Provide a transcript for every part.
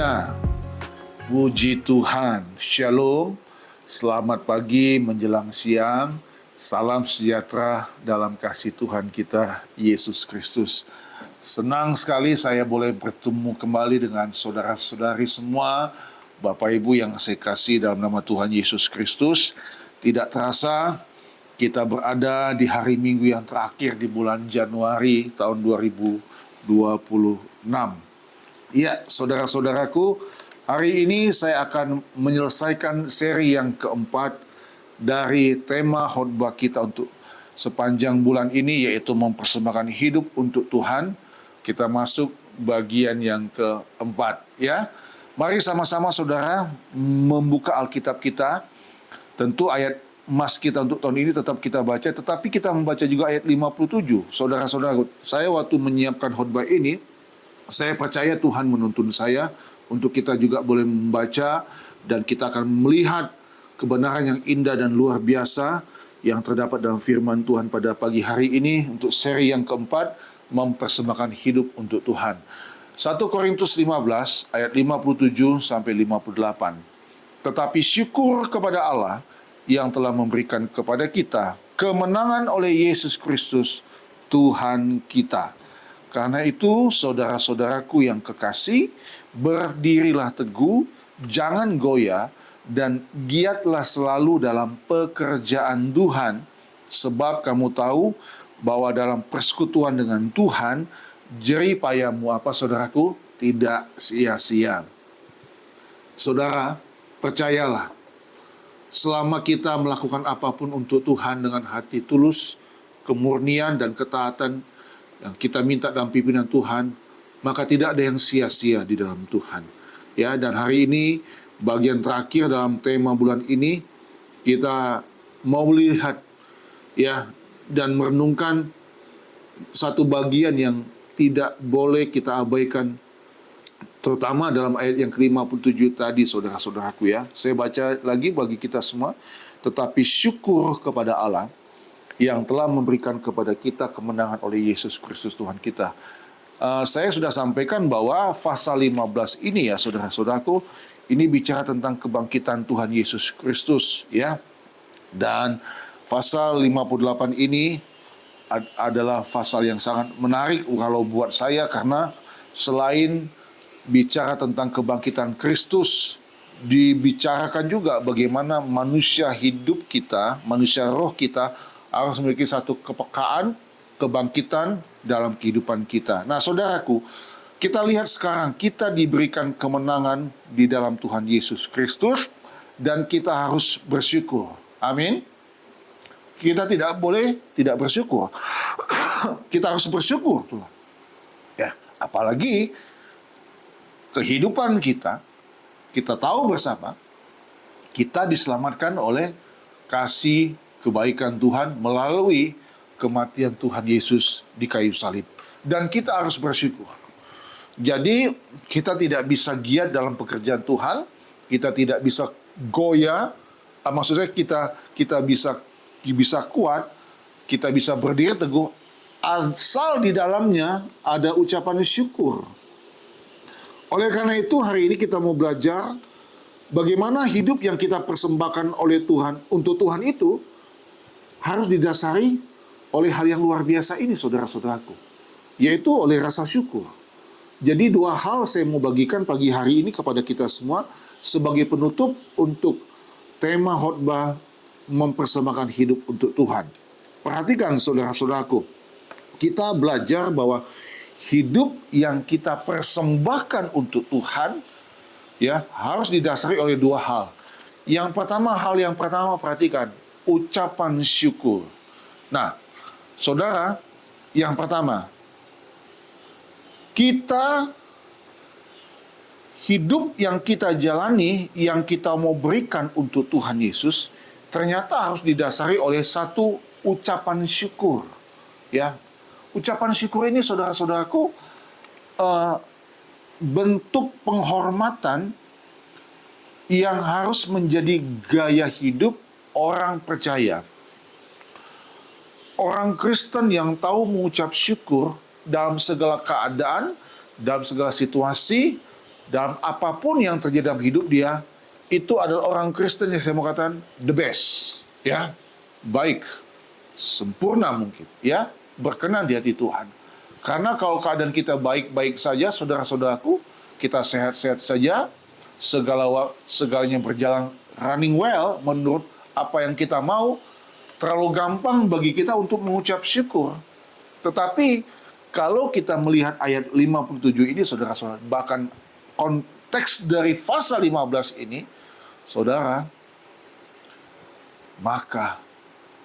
Haleluya. Puji Tuhan. Shalom. Selamat pagi menjelang siang. Salam sejahtera dalam kasih Tuhan kita Yesus Kristus. Senang sekali saya boleh bertemu kembali dengan saudara-saudari semua, Bapak Ibu yang saya kasih dalam nama Tuhan Yesus Kristus. Tidak terasa kita berada di hari Minggu yang terakhir di bulan Januari tahun 2026. Ya, saudara-saudaraku, hari ini saya akan menyelesaikan seri yang keempat dari tema khotbah kita untuk sepanjang bulan ini, yaitu mempersembahkan hidup untuk Tuhan. Kita masuk bagian yang keempat, ya. Mari sama-sama saudara membuka Alkitab kita. Tentu ayat emas kita untuk tahun ini tetap kita baca, tetapi kita membaca juga ayat 57. Saudara-saudaraku, saya waktu menyiapkan khotbah ini, saya percaya Tuhan menuntun saya untuk kita juga boleh membaca dan kita akan melihat kebenaran yang indah dan luar biasa yang terdapat dalam firman Tuhan pada pagi hari ini untuk seri yang keempat, mempersembahkan hidup untuk Tuhan. 1 Korintus 15 ayat 57 sampai 58. Tetapi syukur kepada Allah yang telah memberikan kepada kita kemenangan oleh Yesus Kristus Tuhan kita. Karena itu, saudara-saudaraku yang kekasih, berdirilah teguh, jangan goyah, dan giatlah selalu dalam pekerjaan Tuhan, sebab kamu tahu bahwa dalam persekutuan dengan Tuhan, jerih payahmu apa saudaraku? Tidak sia-sia. Saudara, percayalah, selama kita melakukan apapun untuk Tuhan dengan hati tulus, kemurnian dan ketaatan, yang kita minta dalam pimpinan Tuhan, maka tidak ada yang sia-sia di dalam Tuhan. Ya, dan hari ini bagian terakhir dalam tema bulan ini kita mau lihat ya dan merenungkan satu bagian yang tidak boleh kita abaikan, terutama dalam ayat yang ke-57 tadi, saudara-saudaraku ya. Saya baca lagi bagi kita semua. Tetapi syukur kepada Allah yang telah memberikan kepada kita kemenangan oleh Yesus Kristus Tuhan kita. Saya sudah sampaikan bahwa pasal 15 ini ya saudara-saudaraku, ini bicara tentang kebangkitan Tuhan Yesus Kristus ya. Dan pasal 58 ini adalah pasal yang sangat menarik kalau buat saya, karena selain bicara tentang kebangkitan Kristus, dibicarakan juga bagaimana manusia hidup kita, manusia roh kita harus memiliki satu kepekaan, kebangkitan dalam kehidupan kita. Nah, saudaraku, kita lihat sekarang kita diberikan kemenangan di dalam Tuhan Yesus Kristus dan kita harus bersyukur. Amin. Kita tidak boleh tidak bersyukur. Kita harus bersyukur. Ya, apalagi kehidupan kita tahu bersama, kita diselamatkan oleh kasih kebaikan Tuhan melalui kematian Tuhan Yesus di kayu salib. Dan kita harus bersyukur. Jadi kita tidak bisa giat dalam pekerjaan Tuhan, kita tidak bisa goyah, maksudnya kita bisa kuat, kita bisa berdiri teguh, asal di dalamnya ada ucapan syukur. Oleh karena itu hari ini kita mau belajar bagaimana hidup yang kita persembahkan oleh Tuhan untuk Tuhan itu harus didasari oleh hal yang luar biasa ini, saudara-saudaraku, yaitu oleh rasa syukur. Jadi dua hal saya mau bagikan pagi hari ini kepada kita semua sebagai penutup untuk tema khotbah mempersembahkan hidup untuk Tuhan. Perhatikan saudara-saudaraku, kita belajar bahwa hidup yang kita persembahkan untuk Tuhan ya harus didasari oleh dua hal. Yang pertama perhatikan, ucapan syukur. Nah, saudara, yang pertama, kita hidup yang kita jalani, yang kita mau berikan untuk Tuhan Yesus, ternyata harus didasari oleh satu ucapan syukur. Ya, ucapan syukur ini, saudara-saudaraku, bentuk penghormatan yang harus menjadi gaya hidup orang percaya. Orang Kristen yang tahu mengucap syukur dalam segala keadaan, dalam segala situasi, dalam apapun yang terjadi dalam hidup dia, itu adalah orang Kristen yang saya mau katakan the best, ya, baik, sempurna mungkin, ya, berkenan di hati Tuhan. Karena kalau keadaan kita baik-baik saja, saudara-saudaraku, kita sehat-sehat saja, segalanya berjalan running well menurut apa yang kita mau, terlalu gampang bagi kita untuk mengucap syukur. Tetapi kalau kita melihat ayat 57 ini, saudara-saudara, bahkan konteks dari pasal 15 ini, saudara, maka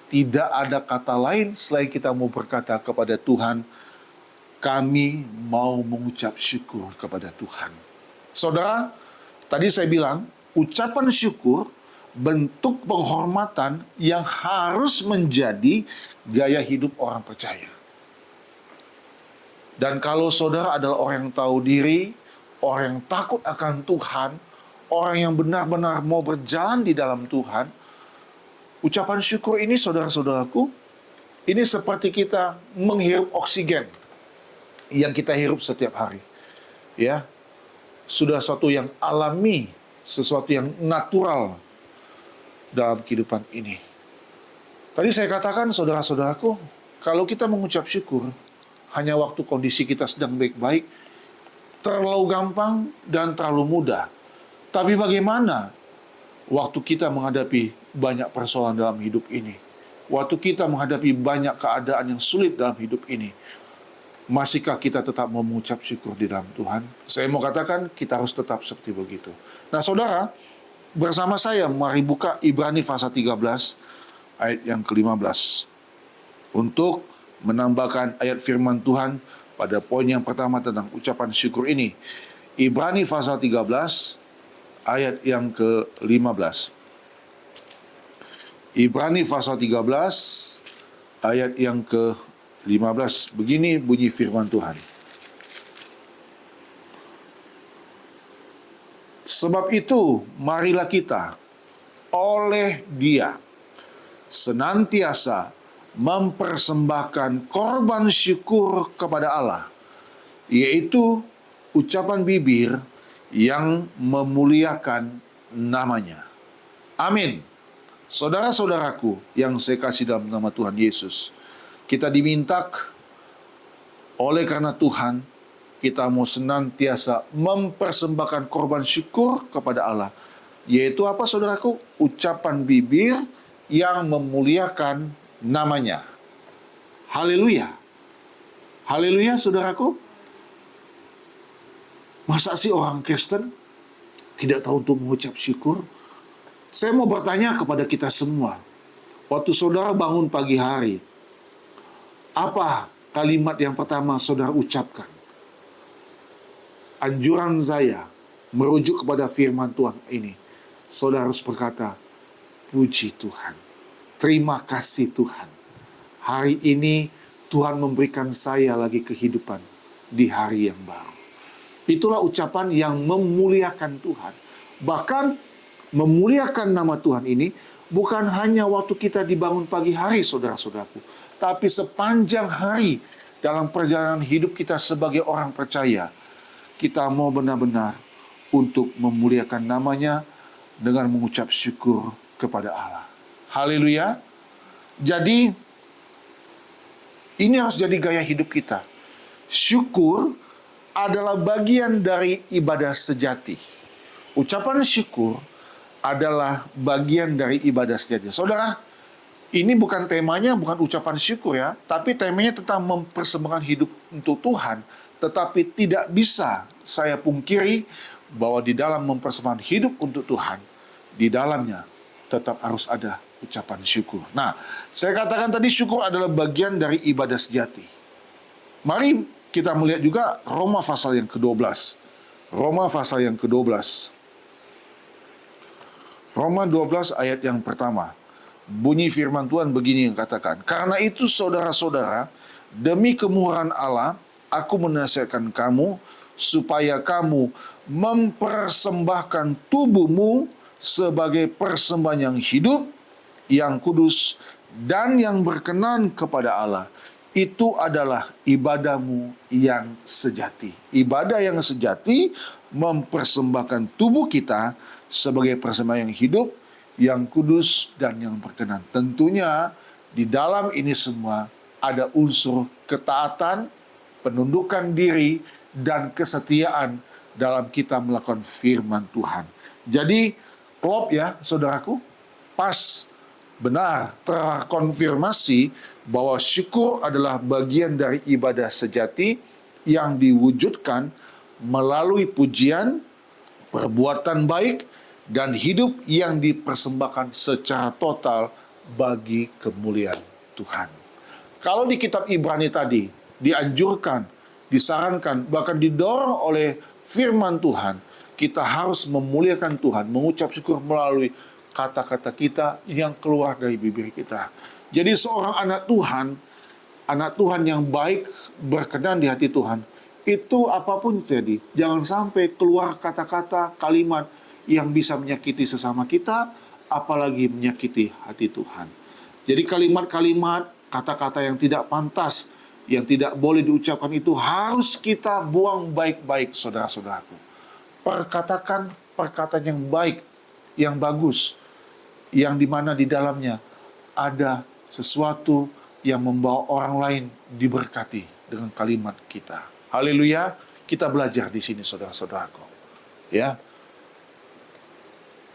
tidak ada kata lain selain kita mau berkata kepada Tuhan, kami mau mengucap syukur kepada Tuhan. Saudara, tadi saya bilang, ucapan syukur bentuk penghormatan yang harus menjadi gaya hidup orang percaya. Dan kalau saudara adalah orang yang tahu diri, orang yang takut akan Tuhan, orang yang benar-benar mau berjalan di dalam Tuhan, ucapan syukur ini, saudara-saudaraku, ini seperti kita menghirup oksigen yang kita hirup setiap hari. Ya, sudah sesuatu yang alami, sesuatu yang natural dalam kehidupan ini. Tadi saya katakan, saudara-saudaraku, kalau kita mengucap syukur hanya waktu kondisi kita sedang baik-baik, terlalu gampang dan terlalu mudah. Tapi bagaimana waktu kita menghadapi banyak persoalan dalam hidup ini? Waktu kita menghadapi banyak keadaan yang sulit dalam hidup ini, masihkah kita tetap mau mengucap syukur di dalam Tuhan? Saya mau katakan, kita harus tetap seperti begitu. Nah, saudara, bersama saya mari buka Ibrani pasal 13 ayat yang ke-15 untuk menambahkan ayat firman Tuhan pada poin yang pertama tentang ucapan syukur ini. Ibrani pasal 13 ayat yang ke-15. Ibrani pasal 13 ayat yang ke-15. Begini bunyi firman Tuhan. Sebab itu, marilah kita oleh Dia senantiasa mempersembahkan korban syukur kepada Allah, yaitu ucapan bibir yang memuliakan namanya. Amin. Saudara-saudaraku yang saya kasih dalam nama Tuhan Yesus, kita diminta oleh karena Tuhan, kita mau senantiasa mempersembahkan korban syukur kepada Allah. Yaitu apa, saudaraku? Ucapan bibir yang memuliakan namanya. Haleluya. Haleluya, saudaraku. Masa sih orang Kristen tidak tahu untuk mengucap syukur? Saya mau bertanya kepada kita semua. Waktu saudara bangun pagi hari, apa kalimat yang pertama saudara ucapkan? Anjuran saya merujuk kepada firman Tuhan ini. Saudara harus berkata, puji Tuhan. Terima kasih Tuhan. Hari ini Tuhan memberikan saya lagi kehidupan di hari yang baru. Itulah ucapan yang memuliakan Tuhan. Bahkan memuliakan nama Tuhan ini bukan hanya waktu kita dibangun pagi hari, saudara-saudaraku. Tapi sepanjang hari dalam perjalanan hidup kita sebagai orang percaya. Kita mau benar-benar untuk memuliakan namanya dengan mengucap syukur kepada Allah. Haleluya. Jadi, ini harus jadi gaya hidup kita. Syukur adalah bagian dari ibadah sejati. Ucapan syukur adalah bagian dari ibadah sejati. Saudara, ini bukan temanya, bukan ucapan syukur ya, tapi temanya tentang mempersembahkan hidup untuk Tuhan. Tetapi tidak bisa saya pungkiri bahwa di dalam mempersembahkan hidup untuk Tuhan, di dalamnya tetap harus ada ucapan syukur. Nah, saya katakan tadi syukur adalah bagian dari ibadah sejati. Mari kita melihat juga Roma pasal yang ke-12. Roma pasal yang ke-12. Roma 12 ayat yang pertama. Bunyi firman Tuhan begini yang katakan, karena itu saudara-saudara, demi kemurahan Allah, aku menasihatkan kamu supaya kamu mempersembahkan tubuhmu sebagai persembahan yang hidup, yang kudus, dan yang berkenan kepada Allah. itu adalah ibadahmu yang sejati. Ibadah yang sejati mempersembahkan tubuh kita sebagai persembahan yang hidup, yang kudus, dan yang berkenan. Tentunya di dalam ini semua ada unsur ketaatan, penundukan diri, dan kesetiaan dalam kita melakukan firman Tuhan. Jadi, klop ya, saudaraku, pas, benar, terkonfirmasi bahwa syukur adalah bagian dari ibadah sejati yang diwujudkan melalui pujian, perbuatan baik, dan hidup yang dipersembahkan secara total bagi kemuliaan Tuhan. Kalau di kitab Ibrani tadi dianjurkan, disarankan, bahkan didorong oleh firman Tuhan, kita harus memuliakan Tuhan, mengucap syukur melalui kata-kata kita yang keluar dari bibir kita. Jadi seorang anak Tuhan yang baik, berkenan di hati Tuhan, itu apapun jadi, jangan sampai keluar kata-kata, kalimat yang bisa menyakiti sesama kita, apalagi menyakiti hati Tuhan. Jadi kalimat-kalimat, kata-kata yang tidak pantas, yang tidak boleh diucapkan itu harus kita buang baik-baik, saudara-saudaraku. Perkatakan perkataan yang baik, yang bagus, yang dimana di dalamnya ada sesuatu yang membawa orang lain diberkati dengan kalimat kita. Haleluya, kita belajar di sini, saudara-saudaraku. Ya,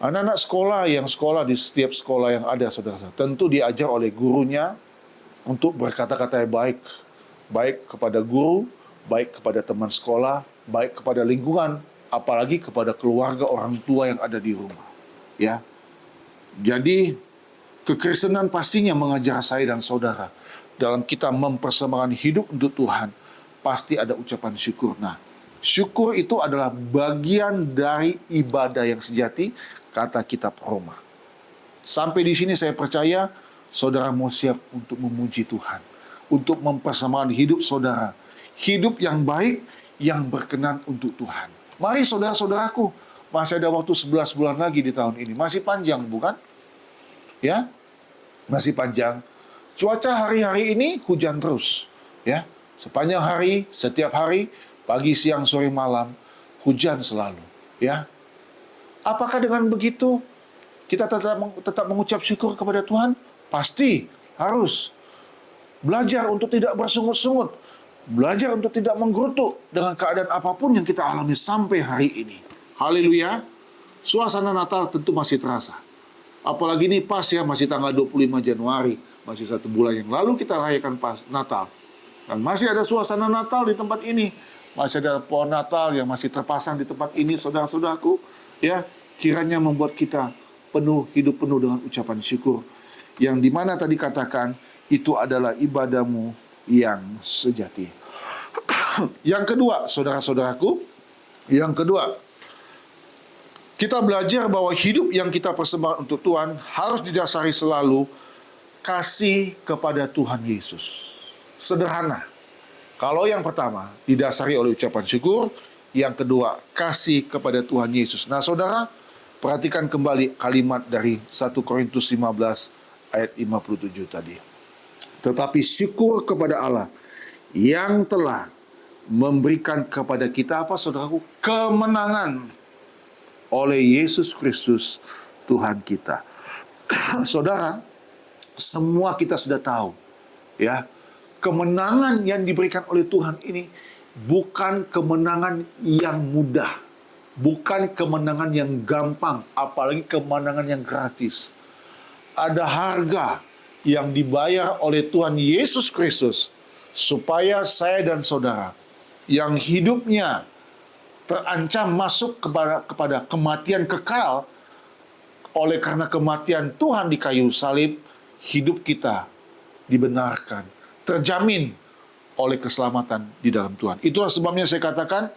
anak-anak sekolah yang sekolah di setiap sekolah yang ada, saudara-saudara, tentu diajar oleh gurunya untuk berkata-kata yang baik, baik kepada guru, baik kepada teman sekolah, baik kepada lingkungan, apalagi kepada keluarga orang tua yang ada di rumah. Ya, jadi kekristenan pastinya mengajar saya dan saudara dalam kita mempersembahkan hidup untuk Tuhan, pasti ada ucapan syukur. Nah, syukur itu adalah bagian dari ibadah yang sejati, kata kitab Roma. Sampai di sini saya percaya saudara mau siap untuk memuji Tuhan, untuk mempersembahkan hidup saudara, hidup yang baik, yang berkenan untuk Tuhan. Mari saudara-saudaraku, masih ada waktu 11 bulan lagi di tahun ini. Masih panjang, bukan? Ya, masih panjang. Cuaca hari-hari ini hujan terus. Ya, sepanjang hari, setiap hari, pagi, siang, sore, malam, hujan selalu. Ya, apakah dengan begitu kita tetap mengucap syukur kepada Tuhan? Pasti harus belajar untuk tidak bersungut-sungut, belajar untuk tidak menggerutu dengan keadaan apapun yang kita alami sampai hari ini. Haleluya. Suasana Natal tentu masih terasa. Apalagi ini pas ya, masih tanggal 25 Januari, masih 1 bulan yang lalu kita rayakan pas Natal. Dan masih ada suasana Natal di tempat ini. Masih ada pohon Natal yang masih terpasang di tempat ini, saudara-saudaraku. Ya, kiranya membuat kita hidup penuh dengan ucapan syukur. Yang dimana tadi katakan, itu adalah ibadahmu yang sejati. Yang kedua, saudara-saudaraku, yang kedua, kita belajar bahwa hidup yang kita persembahkan untuk Tuhan harus didasari selalu kasih kepada Tuhan Yesus. Sederhana. Kalau yang pertama, didasari oleh ucapan syukur. Yang kedua, kasih kepada Tuhan Yesus. Nah, saudara, perhatikan kembali kalimat dari 1 Korintus 15 ayat 57 tadi. Tetapi syukur kepada Allah yang telah memberikan kepada kita apa, saudaraku? Kemenangan oleh Yesus Kristus Tuhan kita. Saudara, semua kita sudah tahu, ya, kemenangan yang diberikan oleh Tuhan ini bukan kemenangan yang mudah, bukan kemenangan yang gampang, apalagi kemenangan yang gratis. Ada harga yang dibayar oleh Tuhan Yesus Kristus supaya saya dan saudara yang hidupnya terancam masuk kepada kematian kekal oleh karena kematian Tuhan di kayu salib, hidup kita dibenarkan, terjamin oleh keselamatan di dalam Tuhan. Itulah sebabnya saya katakan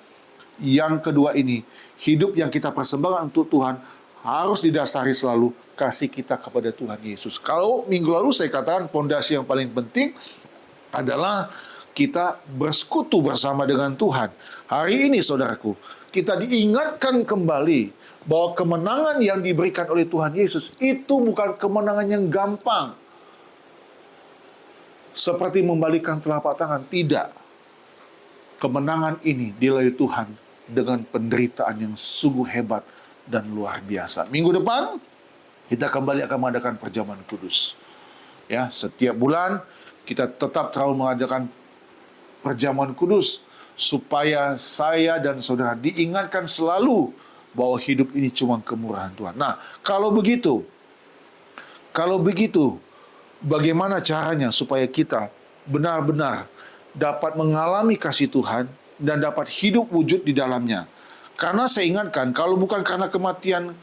yang kedua ini, hidup yang kita persembahkan untuk Tuhan harus didasari selalu kasih kita kepada Tuhan Yesus. Kalau minggu lalu saya katakan pondasi yang paling penting adalah kita bersekutu bersama dengan Tuhan. Hari ini, saudaraku, kita diingatkan kembali bahwa kemenangan yang diberikan oleh Tuhan Yesus itu bukan kemenangan yang gampang. seperti membalikan telapak tangan. Tidak. Kemenangan ini dilalui Tuhan dengan penderitaan yang sungguh hebat dan luar biasa. Minggu depan kita kembali akan mengadakan perjamuan kudus. Ya, setiap bulan kita tetap terus mengadakan perjamuan kudus supaya saya dan saudara diingatkan selalu bahwa hidup ini cuma kemurahan Tuhan. Nah, kalau begitu, bagaimana caranya supaya kita benar-benar dapat mengalami kasih Tuhan dan dapat hidup wujud di dalamnya? Karena saya ingatkan, kalau bukan karena kematian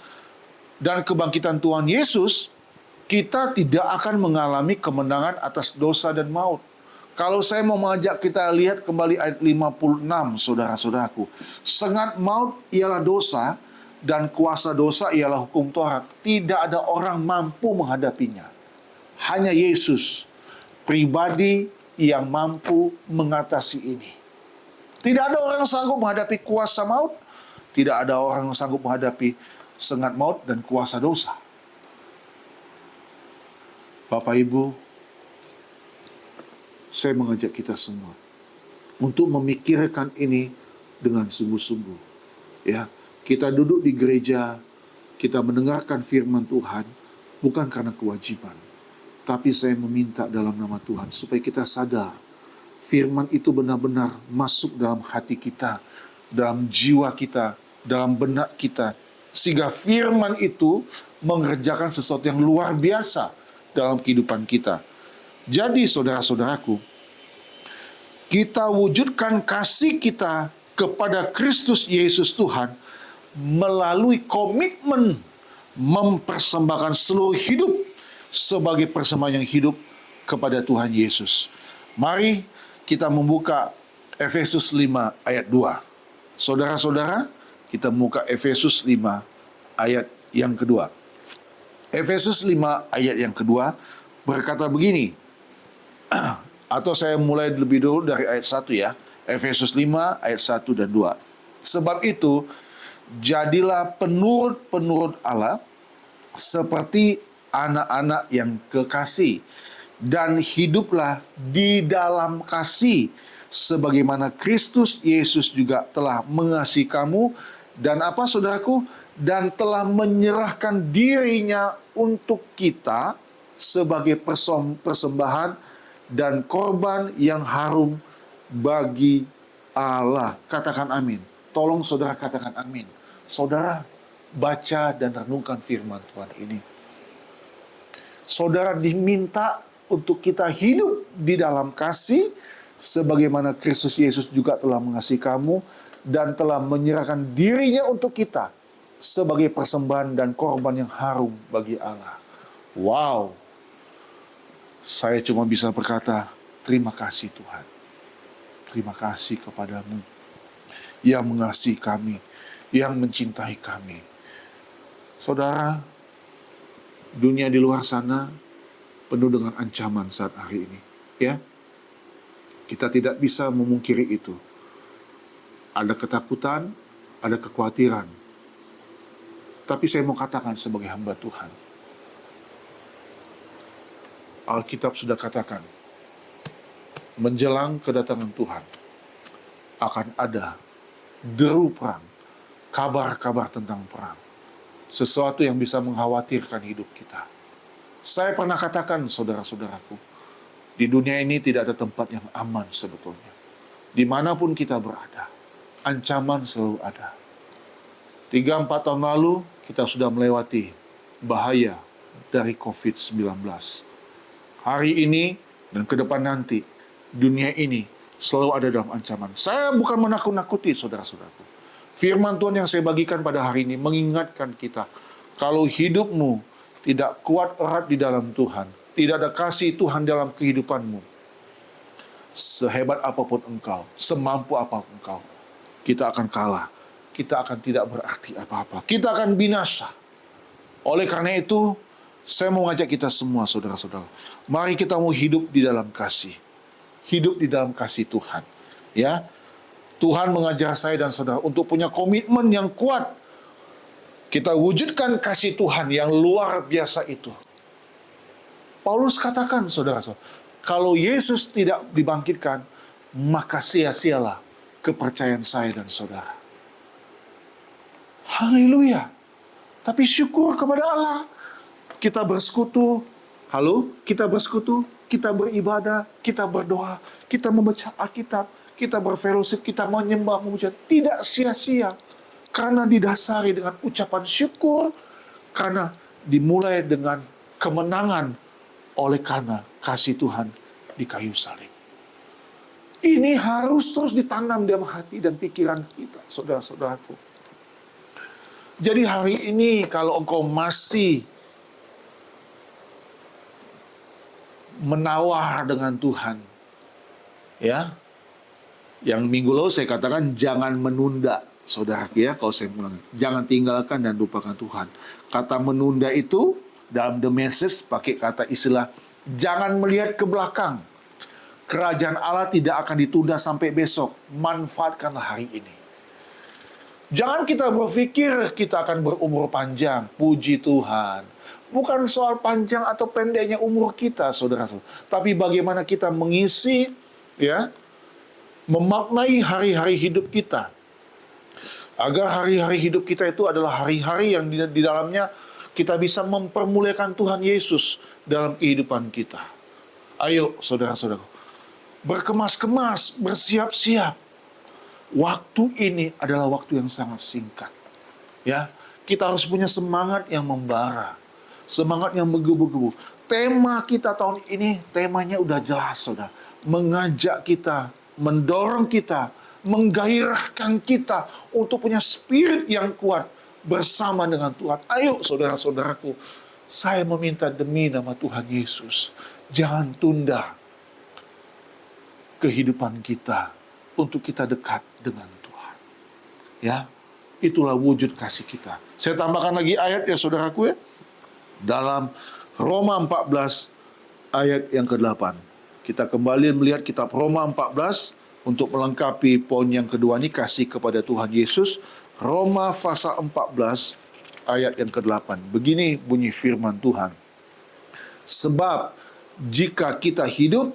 dan kebangkitan Tuhan Yesus, kita tidak akan mengalami kemenangan atas dosa dan maut. Kalau saya mau mengajak kita lihat kembali ayat 56, saudara-saudaraku. Sengat maut ialah dosa, dan kuasa dosa ialah hukum Taurat. Tidak ada orang mampu menghadapinya. Hanya Yesus pribadi yang mampu mengatasi ini. Tidak ada orang yang sanggup menghadapi kuasa maut. Tidak ada orang yang sanggup menghadapi sengat maut dan kuasa dosa. Bapak Ibu, saya mengajak kita semua untuk memikirkan ini dengan sungguh-sungguh. Ya, kita duduk di gereja, kita mendengarkan firman Tuhan bukan karena kewajiban, tapi saya meminta dalam nama Tuhan supaya kita sadar firman itu benar-benar masuk dalam hati kita, dalam jiwa kita, dalam benak kita, sehingga firman itu mengerjakan sesuatu yang luar biasa dalam kehidupan kita. Jadi saudara-saudaraku, kita wujudkan kasih kita kepada Kristus Yesus Tuhan melalui komitmen mempersembahkan seluruh hidup sebagai persembahan yang hidup kepada Tuhan Yesus. Mari kita membuka Efesus 5 ayat 2. Saudara-saudara, kita membuka Efesus 5 ayat yang kedua. Efesus 5 ayat yang kedua berkata begini. Atau saya mulai lebih dulu dari ayat 1 ya. Efesus 5 ayat 1 dan 2. Sebab itu, jadilah penurut-penurut Allah seperti anak-anak yang kekasih, dan hiduplah di dalam kasih sebagaimana Kristus Yesus juga telah mengasihi kamu dan apa saudaraku, dan telah menyerahkan dirinya untuk kita sebagai persembahan dan korban yang harum bagi Allah. Katakan amin. Tolong saudara katakan amin. Saudara baca dan renungkan firman Tuhan ini. Saudara diminta untuk kita hidup di dalam kasih sebagaimana Kristus Yesus juga telah mengasihi kamu dan telah menyerahkan dirinya untuk kita sebagai persembahan dan korban yang harum bagi Allah. Wow. Saya cuma bisa berkata, terima kasih Tuhan. Terima kasih kepadamu yang mengasihi kami, yang mencintai kami. Saudara, dunia di luar sana penuh dengan ancaman saat hari ini. Ya, kita tidak bisa memungkiri itu. Ada ketakutan, ada kekhawatiran. Tapi saya mau katakan sebagai hamba Tuhan, Alkitab sudah katakan, menjelang kedatangan Tuhan akan ada deru perang, kabar-kabar tentang perang. Sesuatu yang bisa mengkhawatirkan hidup kita. Saya pernah katakan, saudara-saudaraku, di dunia ini tidak ada tempat yang aman sebetulnya. Dimanapun kita berada, ancaman selalu ada. 3-4 tahun lalu, kita sudah melewati bahaya dari COVID-19. Hari ini dan ke depan nanti, dunia ini selalu ada dalam ancaman. Saya bukan menakut-nakuti saudara-saudaraku. Firman Tuhan yang saya bagikan pada hari ini mengingatkan kita, kalau hidupmu tidak kuat erat di dalam Tuhan, tidak ada kasih Tuhan dalam kehidupanmu, sehebat apapun engkau, semampu apapun engkau, kita akan kalah. Kita akan tidak berarti apa-apa. Kita akan binasa. Oleh karena itu, saya mau ngajak kita semua, saudara-saudara, mari kita mau hidup di dalam kasih. Hidup di dalam kasih Tuhan. Ya, Tuhan mengajar saya dan saudara untuk punya komitmen yang kuat. Kita wujudkan kasih Tuhan yang luar biasa itu. Paulus katakan, saudara-saudara, Kalau Yesus tidak dibangkitkan, maka sia-sialah kepercayaan saya dan saudara. Haleluya. Tapi syukur kepada Allah. Kita bersekutu. Halo? Kita bersekutu. Kita beribadah. Kita berdoa. Kita membaca Alkitab. Kita berfellowship. Kita menyembah, memuja. Tidak sia-sia. Karena didasari dengan ucapan syukur. Karena dimulai dengan kemenangan oleh karena kasih Tuhan di kayu salib. Ini harus terus ditanam dalam hati dan pikiran kita, saudara-saudaraku. Jadi hari ini kalau engkau masih menawar dengan Tuhan, ya, yang minggu lalu saya katakan jangan menunda, saudara, ya, kalau saya bilang jangan tinggalkan dan lupakan Tuhan. Kata menunda itu dalam The Message pakai kata istilah jangan melihat ke belakang. Kerajaan Allah tidak akan ditunda sampai besok. Manfaatkanlah hari ini. Jangan kita berpikir kita akan berumur panjang. Puji Tuhan. Bukan soal panjang atau pendeknya umur kita, saudara-saudara. Tapi bagaimana kita mengisi, ya, memaknai hari-hari hidup kita. Agar hari-hari hidup kita itu adalah hari-hari yang di dalamnya kita bisa mempermuliakan Tuhan Yesus dalam kehidupan kita. Ayo, saudara-saudara. Berkemas-kemas, bersiap-siap. Waktu ini adalah waktu yang sangat singkat. Ya, kita harus punya semangat yang membara, semangat yang menggebu-gebu. Tema kita tahun ini, temanya udah jelas, saudara. Mengajak kita, mendorong kita, menggairahkan kita untuk punya spirit yang kuat bersama dengan Tuhan. Ayo, saudara-saudaraku, saya meminta demi nama Tuhan Yesus, jangan tunda kehidupan kita untuk kita dekat dengan Tuhan. Ya, itulah wujud kasih kita. Saya tambahkan lagi ayat ya saudaraku ya. Dalam Roma 14 ayat yang ke-8. Kita kembali melihat kitab Roma 14 untuk melengkapi poin yang kedua ini, kasih kepada Tuhan Yesus. Roma pasal 14 ayat yang ke-8. Begini bunyi firman Tuhan. Sebab jika kita hidup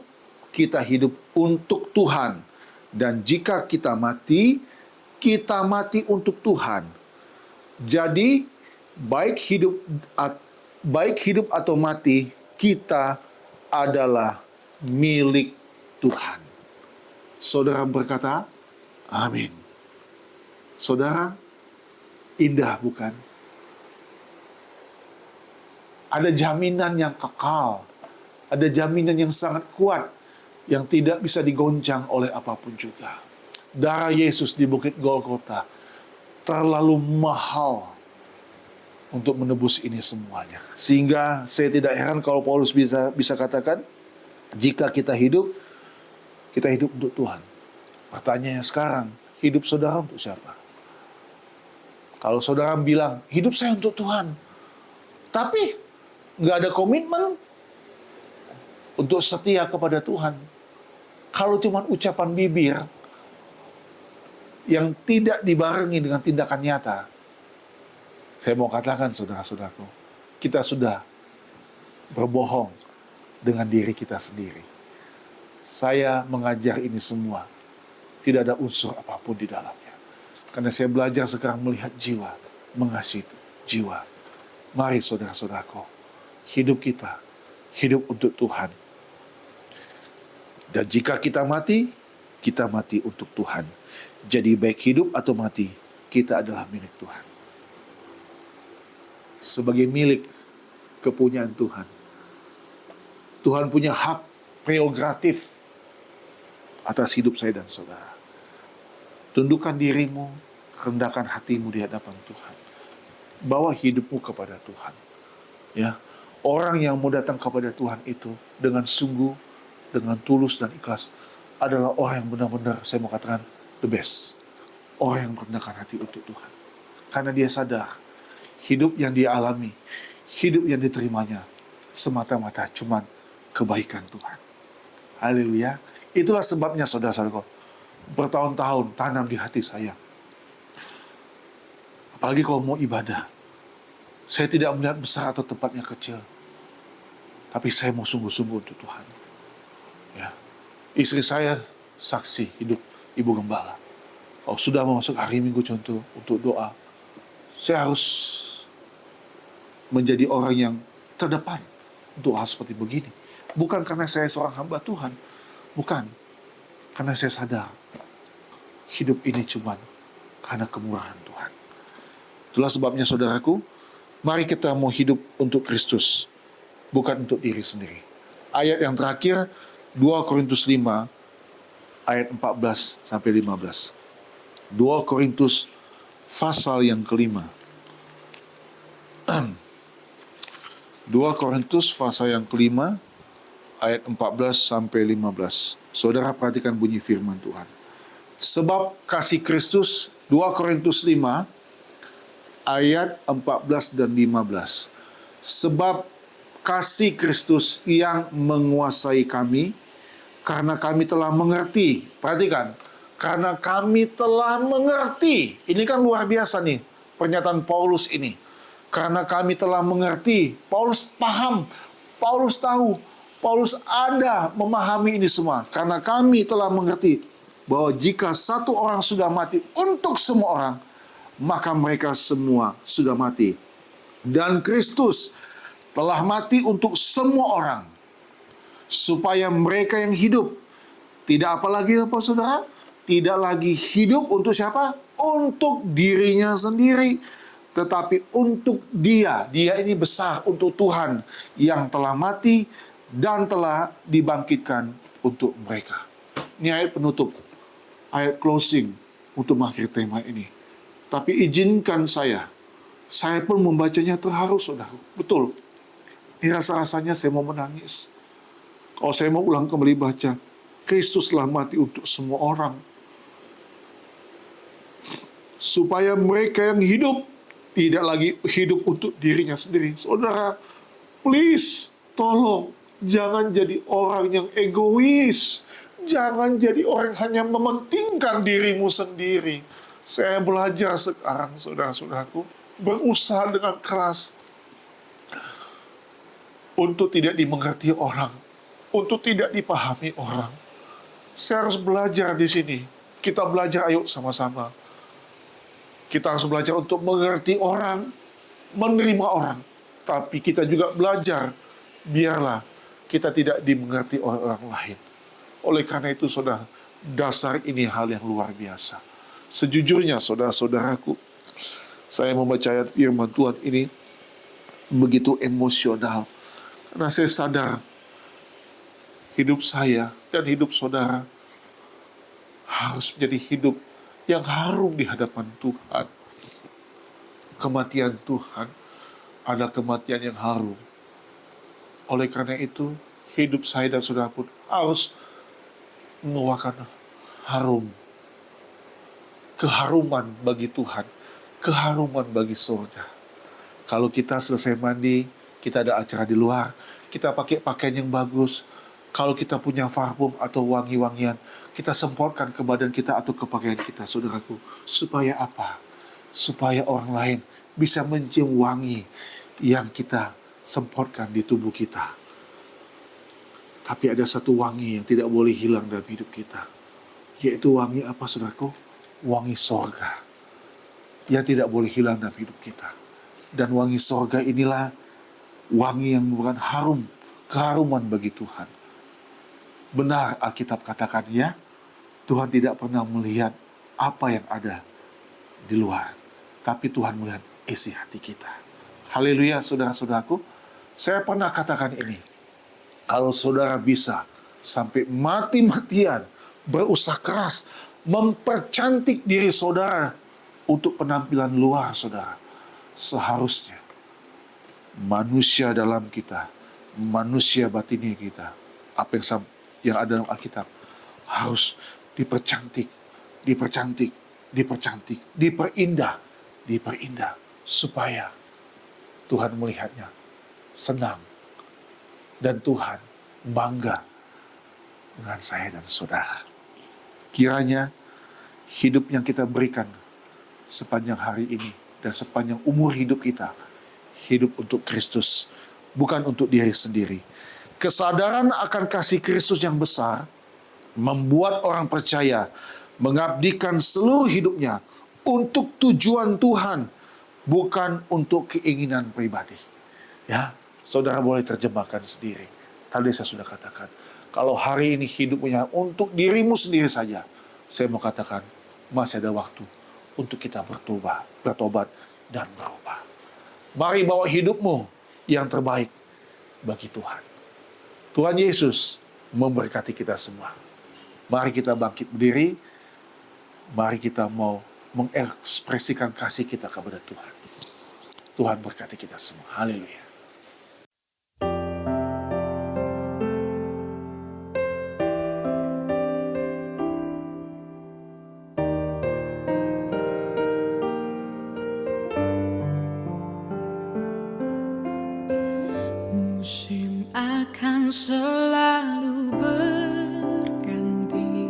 untuk Tuhan. Dan jika kita mati untuk Tuhan. Jadi, baik hidup atau mati, kita adalah milik Tuhan. Saudara berkata, amin. Saudara, indah bukan? Ada jaminan yang kekal. Ada jaminan yang sangat kuat yang tidak bisa digoncang oleh apapun juga. Darah Yesus di Bukit Golgota terlalu mahal untuk menebus ini semuanya. Sehingga saya tidak heran kalau Paulus bisa katakan, jika kita hidup untuk Tuhan. Pertanyaannya sekarang, hidup saudara untuk siapa? Kalau saudara bilang, hidup saya untuk Tuhan, tapi nggak ada komitmen untuk setia kepada Tuhan. Kalau cuma ucapan bibir yang tidak dibarengi dengan tindakan nyata, saya mau katakan saudara-saudaraku, kita sudah berbohong dengan diri kita sendiri. Saya mengajar ini semua, tidak ada unsur apapun di dalamnya. Karena saya belajar sekarang melihat jiwa, mengasihi jiwa. Mari saudara-saudaraku, hidup kita, hidup untuk Tuhan. Dan jika kita mati untuk Tuhan. Jadi baik hidup atau mati, kita adalah milik Tuhan. Sebagai milik kepunyaan Tuhan. Tuhan punya hak prerogatif atas hidup saya dan saudara. Tundukkan dirimu, rendahkan hatimu di hadapan Tuhan. Bawa hidupmu kepada Tuhan. Ya, orang yang mau datang kepada Tuhan itu dengan sungguh, dengan tulus dan ikhlas adalah orang yang benar-benar, saya mau katakan, the best. Orang yang merendahkan hati untuk Tuhan. Karena dia sadar, hidup yang dia alami, hidup yang diterimanya, semata-mata cuman kebaikan Tuhan. Haleluya. Itulah sebabnya saudara-saudara, bertahun-tahun tanam di hati saya. Apalagi kalau mau ibadah. Saya tidak melihat besar atau tempatnya kecil. Tapi saya mau sungguh-sungguh untuk Tuhan. Istri saya saksi hidup Ibu Gembala. Oh, sudah masuk hari Minggu contoh untuk doa. Saya harus menjadi orang yang terdepan untuk hal seperti begini. Bukan karena saya seorang hamba Tuhan. Bukan. Karena saya sadar hidup ini cuma karena kemurahan Tuhan. Itulah sebabnya saudaraku, mari kita mau hidup untuk Kristus, bukan untuk diri sendiri. Ayat yang terakhir, 2 Korintus 5, ayat 14 sampai 15. 2 Korintus pasal yang kelima. 2 Korintus pasal yang kelima, ayat 14 sampai 15. Saudara perhatikan bunyi firman Tuhan. Sebab kasih Kristus, 2 Korintus 5, ayat 14 dan 15. Sebab kasih Kristus yang menguasai kami, karena kami telah mengerti. Perhatikan, karena kami telah mengerti. Ini kan luar biasa nih, pernyataan Paulus ini. Karena kami telah mengerti. Paulus paham, Paulus tahu, Paulus ada memahami ini semua. Karena kami telah mengerti bahwa jika satu orang sudah mati untuk semua orang, maka mereka semua sudah mati. Dan Kristus telah mati untuk semua orang, supaya mereka yang hidup, tidak apa lagi apa saudara? Tidak lagi hidup untuk siapa? Untuk dirinya sendiri, tetapi untuk Dia. Dia ini besar, untuk Tuhan yang telah mati dan telah dibangkitkan untuk mereka. Ini ayat penutup, ayat closing untuk mengakhiri tema ini. Tapi izinkan saya pun membacanya terharu, saudara. Betul. Ini rasa-rasanya saya mau menangis. Kalau saya mau ulang kembali baca, Kristus telah mati untuk semua orang, supaya mereka yang hidup tidak lagi hidup untuk dirinya sendiri. Saudara, please, tolong, jangan jadi orang yang egois. Jangan jadi orang yang hanya mementingkan dirimu sendiri. Saya belajar sekarang, saudara-saudaraku, berusaha dengan keras untuk tidak dimengerti orang, untuk tidak dipahami orang. Saya harus belajar di sini. Kita belajar, ayo sama-sama. Kita harus belajar untuk mengerti orang, menerima orang. Tapi kita juga belajar, biarlah kita tidak dimengerti oleh orang lain. Oleh karena itu, saudara, dasar ini hal yang luar biasa. Sejujurnya, saudara-saudaraku, saya membaca ayat firman Tuhan ini begitu emosional. Karena saya sadar hidup saya dan hidup saudara harus menjadi hidup yang harum di hadapan Tuhan. Kematian Tuhan adalah kematian yang harum. Oleh karena itu, hidup saya dan saudara pun harus mengeluarkan harum. Keharuman bagi Tuhan, keharuman bagi surga. Kalau kita selesai mandi, kita ada acara di luar, kita pakai pakaian yang bagus. Kalau kita punya parfum atau wangi-wangian, kita semprotkan ke badan kita atau ke pakaian kita, saudaraku. Supaya apa? Supaya orang lain bisa mencium wangi yang kita semprotkan di tubuh kita. Tapi ada satu wangi yang tidak boleh hilang dalam hidup kita. Yaitu wangi apa, saudaraku? Wangi sorga. Yang tidak boleh hilang dalam hidup kita. Dan wangi sorga inilah wangi yang merupakan harum, keharuman bagi Tuhan. Benar Alkitab katakan, ya, Tuhan tidak pernah melihat apa yang ada di luar, tapi Tuhan melihat isi hati kita. Haleluya, saudara-saudaraku. Saya pernah katakan ini, kalau saudara bisa sampai mati-matian berusaha keras mempercantik diri saudara untuk penampilan luar saudara, seharusnya manusia dalam kita, manusia batinnya kita, apa yang ada dalam Alkitab, harus dipercantik, diperindah, supaya Tuhan melihatnya senang, dan Tuhan bangga dengan saya dan saudara. Kiranya hidup yang kita berikan sepanjang hari ini dan sepanjang umur hidup kita, hidup untuk Kristus, bukan untuk diri sendiri. Kesadaran akan kasih Kristus yang besar membuat orang percaya mengabdikan seluruh hidupnya untuk tujuan Tuhan, bukan untuk keinginan pribadi. Ya, saudara boleh terjemahkan sendiri. Tadi saya sudah katakan, kalau hari ini hidupnya untuk dirimu sendiri saja, saya mau katakan masih ada waktu untuk kita bertobat dan berubah. Mari bawa hidupmu yang terbaik bagi Tuhan. Tuhan Yesus memberkati kita semua. Mari kita bangkit berdiri. Mari kita mau mengekspresikan kasih kita kepada Tuhan. Tuhan berkati kita semua. Haleluya. Musim akan selalu berganti,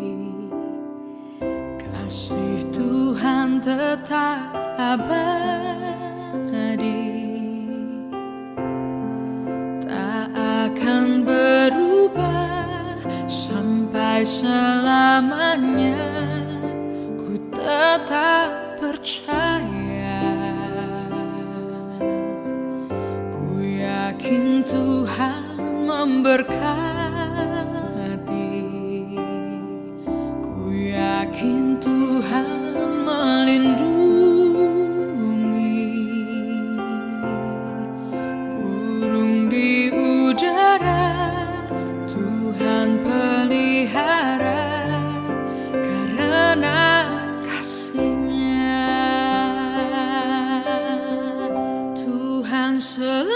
kasih Tuhan tetap abadi, tak akan berubah sampai selamanya. Ku tetap percaya, yakin Tuhan memberkati, ku yakin Tuhan melindungi. Burung di udara Tuhan pelihara karena kasih-Nya. Tuhan selalu